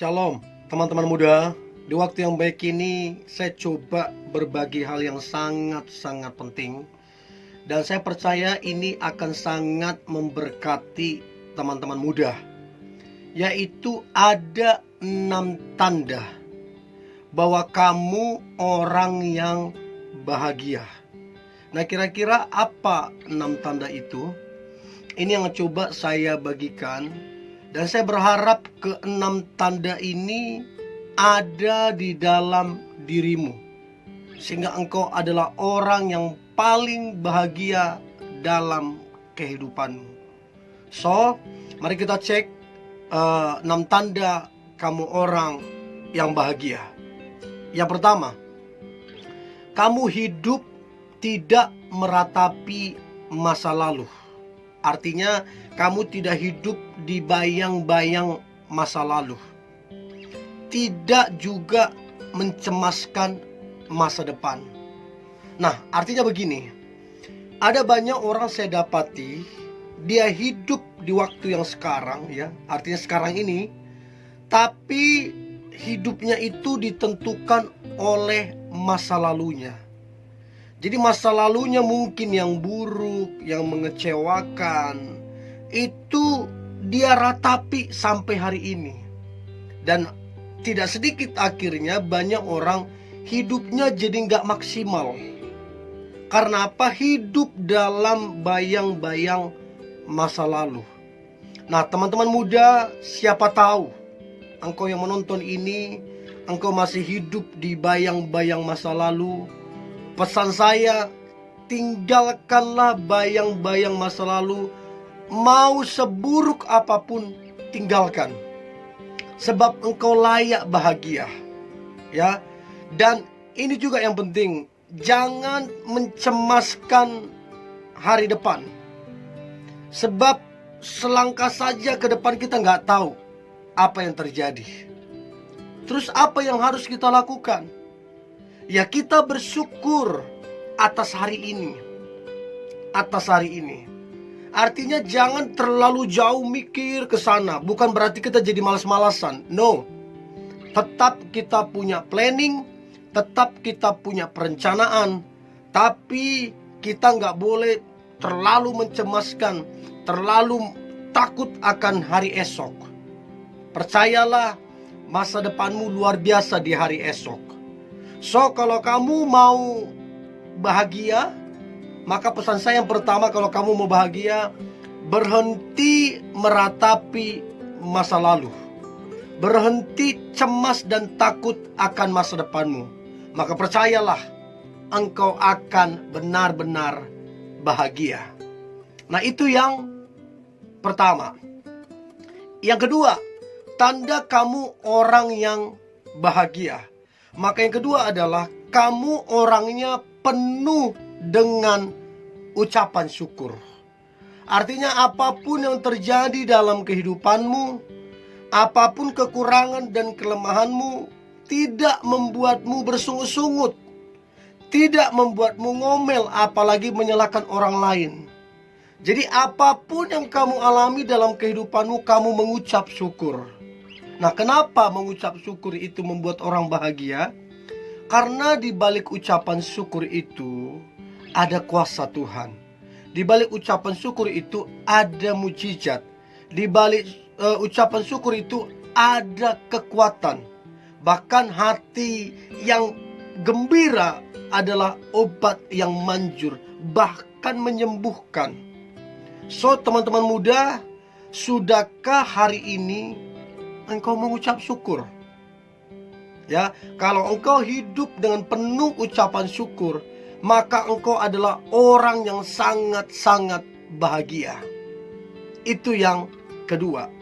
Shalom teman-teman muda. Di waktu yang baik ini saya coba berbagi hal yang sangat-sangat penting, dan saya percaya ini akan sangat memberkati teman-teman muda, yaitu ada 6 tanda bahwa kamu orang yang bahagia. Nah, kira-kira apa 6 tanda itu? Ini yang coba saya bagikan, dan saya berharap ke-6 tanda ini ada di dalam dirimu, sehingga engkau adalah orang yang paling bahagia dalam kehidupanmu. So, mari kita cek 6 tanda kamu orang yang bahagia. Yang pertama, kamu hidup tidak meratapi masa lalu. Artinya kamu tidak hidup di bayang-bayang masa lalu. Tidak juga mencemaskan masa depan. Nah, artinya begini. Ada banyak orang saya dapati, dia hidup di waktu yang sekarang, ya, artinya sekarang ini, tapi hidupnya itu ditentukan oleh masa lalunya. Jadi masa lalunya mungkin yang buruk, yang mengecewakan, itu dia ratapi sampai hari ini. Dan tidak sedikit akhirnya banyak orang hidupnya jadi gak maksimal. Karena apa? Hidup dalam bayang-bayang masa lalu. Nah, teman-teman muda, siapa tahu engkau yang menonton ini, engkau masih hidup di bayang-bayang masa lalu. Pesan saya, tinggalkanlah bayang-bayang masa lalu. Mau seburuk apapun, tinggalkan. Sebab engkau layak bahagia, ya. Dan ini juga yang penting, jangan mencemaskan hari depan. Sebab selangkah saja ke depan kita nggak tahu apa yang terjadi. Terus apa yang harus kita lakukan? Ya, kita bersyukur atas hari ini. Atas hari ini. Artinya jangan terlalu jauh mikir ke sana. Bukan berarti kita jadi malas-malasan. No. Tetap kita punya planning, tetap kita punya perencanaan, tapi kita nggak boleh terlalu mencemaskan, terlalu takut akan hari esok. Percayalah, masa depanmu luar biasa di hari esok. So, kalau kamu mau bahagia, maka pesan saya yang pertama, kalau kamu mau bahagia, berhenti meratapi masa lalu. Berhenti cemas dan takut akan masa depanmu. Maka percayalah, engkau akan benar-benar bahagia. Nah, itu yang pertama. Yang kedua, tanda kamu orang yang bahagia. Maka yang kedua adalah kamu orangnya penuh dengan ucapan syukur. Artinya apapun yang terjadi dalam kehidupanmu, apapun kekurangan dan kelemahanmu, tidak membuatmu bersungut-sungut, tidak membuatmu ngomel, apalagi menyalahkan orang lain. Jadi apapun yang kamu alami dalam kehidupanmu, kamu mengucap syukur. Nah, kenapa mengucap syukur itu membuat orang bahagia? Karena di balik ucapan syukur itu ada kuasa Tuhan. Di balik ucapan syukur itu ada mujizat. Di balik ucapan syukur itu ada kekuatan. Bahkan hati yang gembira adalah obat yang manjur, bahkan menyembuhkan. So, teman-teman muda, sudahkah hari ini engkau mengucap syukur? Ya, kalau engkau hidup dengan penuh ucapan syukur, maka engkau adalah orang yang sangat-sangat bahagia. Itu yang kedua.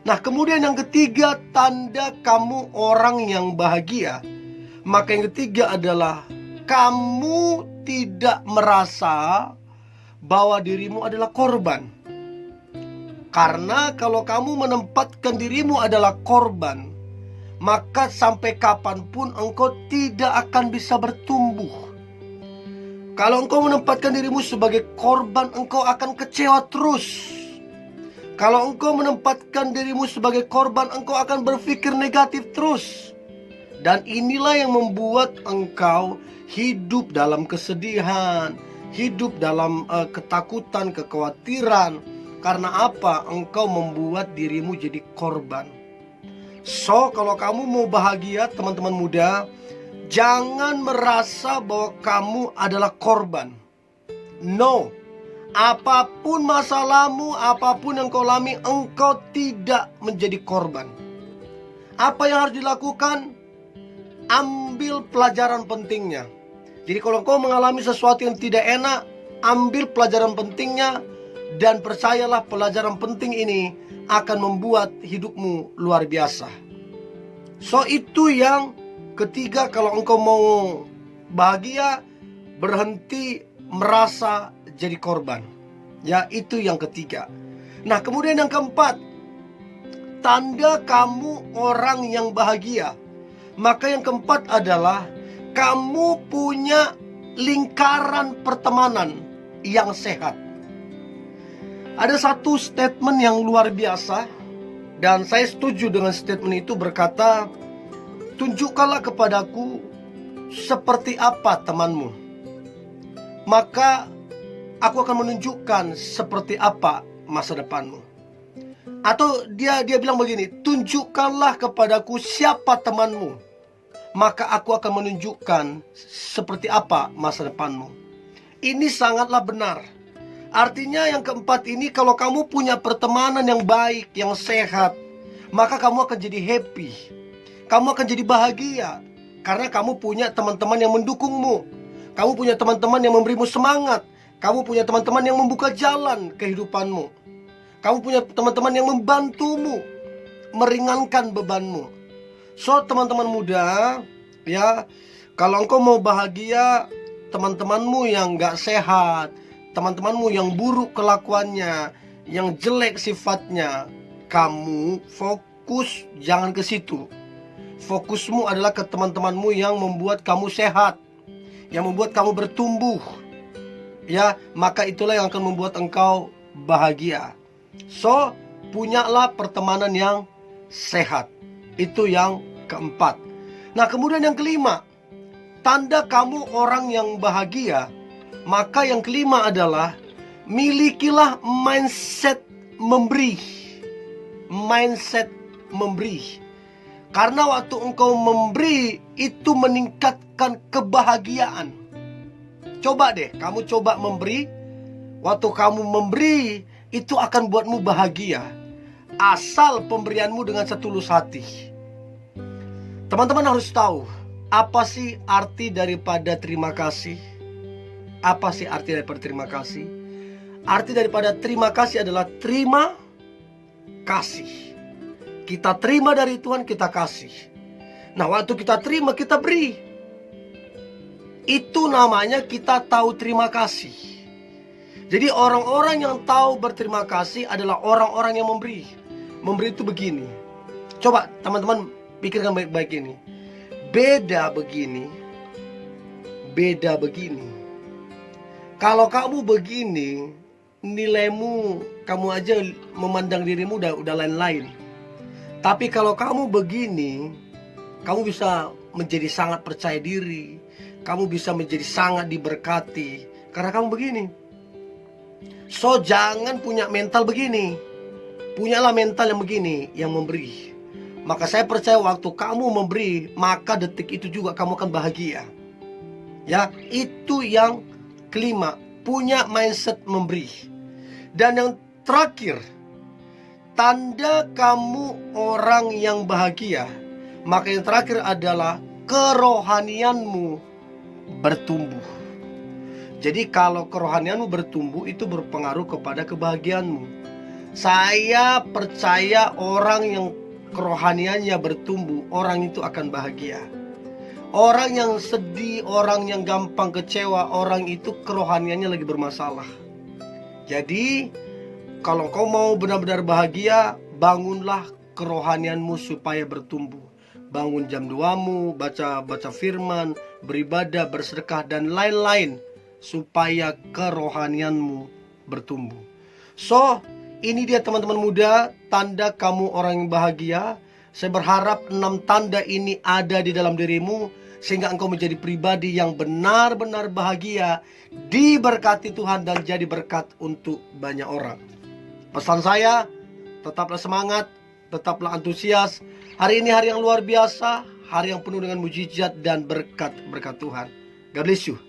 Nah, kemudian yang ketiga, tanda kamu orang yang bahagia. Maka yang ketiga adalah kamu tidak merasa bahwa dirimu adalah korban. Karena kalau kamu menempatkan dirimu adalah korban, maka sampai kapanpun engkau tidak akan bisa bertumbuh. Kalau engkau menempatkan dirimu sebagai korban, engkau akan kecewa terus. Kalau engkau menempatkan dirimu sebagai korban, engkau akan berpikir negatif terus. Dan inilah yang membuat engkau hidup dalam kesedihan, hidup dalam ketakutan, kekhawatiran. Karena apa? Engkau membuat dirimu jadi korban. So, kalau kamu mau bahagia, teman-teman muda, jangan merasa bahwa kamu adalah korban. No. Apapun masalahmu, apapun yang kau alami, engkau tidak menjadi korban. Apa yang harus dilakukan? Ambil pelajaran pentingnya. Jadi kalau kau mengalami sesuatu yang tidak enak, ambil pelajaran pentingnya. Dan percayalah, pelajaran penting ini akan membuat hidupmu luar biasa. So, itu yang ketiga, kalau engkau mau bahagia, berhenti merasa jadi korban. Ya, itu yang ketiga. Nah, kemudian yang keempat, tanda kamu orang yang bahagia. Maka yang keempat adalah kamu punya lingkaran pertemanan yang sehat. Ada satu statement yang luar biasa, dan saya setuju dengan statement itu, berkata, tunjukkanlah kepadaku seperti apa temanmu, maka aku akan menunjukkan seperti apa masa depanmu. Atau dia bilang begini, tunjukkanlah kepadaku siapa temanmu, maka aku akan menunjukkan seperti apa masa depanmu. Ini sangatlah benar. Artinya yang keempat ini, kalau kamu punya pertemanan yang baik, yang sehat, maka kamu akan jadi happy. Kamu akan jadi bahagia. Karena kamu punya teman-teman yang mendukungmu. Kamu punya teman-teman yang memberimu semangat. Kamu punya teman-teman yang membuka jalan kehidupanmu. Kamu punya teman-teman yang membantumu, meringankan bebanmu. So, teman-teman muda, ya, kalau engkau mau bahagia, teman-temanmu yang gak sehat, teman-temanmu yang buruk kelakuannya, yang jelek sifatnya, kamu fokus jangan ke situ. Fokusmu adalah ke teman-temanmu yang membuat kamu sehat, yang membuat kamu bertumbuh. Ya, maka itulah yang akan membuat engkau bahagia. So, punyalah pertemanan yang sehat. Itu yang keempat. Nah, kemudian yang kelima, tanda kamu orang yang bahagia. Maka yang kelima adalah milikilah mindset memberi. Mindset memberi. Karena waktu engkau memberi, itu meningkatkan kebahagiaan. Coba deh, kamu coba memberi. Waktu kamu memberi, itu akan buatmu bahagia. Asal pemberianmu dengan setulus hati. Teman-teman harus tahu, apa sih arti daripada terima kasih? Apa sih arti daripada terima kasih? Arti daripada terima kasih adalah terima kasih. Kita terima dari Tuhan, kita kasih. Nah, waktu kita terima, kita beri. Itu namanya kita tahu terima kasih. Jadi orang-orang yang tahu berterima kasih adalah orang-orang yang memberi. Memberi itu begini. Coba teman-teman pikirkan baik-baik ini. Beda begini. Beda begini. Kalau kamu begini, nilaimu, kamu aja memandang dirimu udah lain-lain. Tapi kalau kamu begini, kamu bisa menjadi sangat percaya diri. Kamu bisa menjadi sangat diberkati karena kamu begini. So, jangan punya mental begini. Punyalah mental yang begini, yang memberi. Maka saya percaya waktu kamu memberi, maka detik itu juga kamu akan bahagia. Ya, itu yang kelima, punya mindset memberi. Dan yang terakhir, tanda kamu orang yang bahagia. Maka yang terakhir adalah kerohanianmu bertumbuh. Jadi kalau kerohanianmu bertumbuh, itu berpengaruh kepada kebahagiaanmu. Saya percaya orang yang kerohaniannya bertumbuh, orang itu akan bahagia. Orang yang sedih, orang yang gampang kecewa, orang itu kerohaniannya lagi bermasalah. Jadi kalau kau mau benar-benar bahagia, bangunlah kerohanianmu supaya bertumbuh. Bangun jam 2-mu, baca firman, beribadah, bersedekah, dan lain-lain supaya kerohanianmu bertumbuh. So, Ini dia teman-teman muda, tanda kamu orang yang bahagia. Saya berharap 6 tanda ini ada di dalam dirimu, sehingga engkau menjadi pribadi yang benar-benar bahagia, diberkati Tuhan dan jadi berkat untuk banyak orang. Pesan saya, tetaplah semangat, tetaplah antusias. Hari ini hari yang luar biasa, hari yang penuh dengan mujizat dan berkat-berkat Tuhan. God bless you.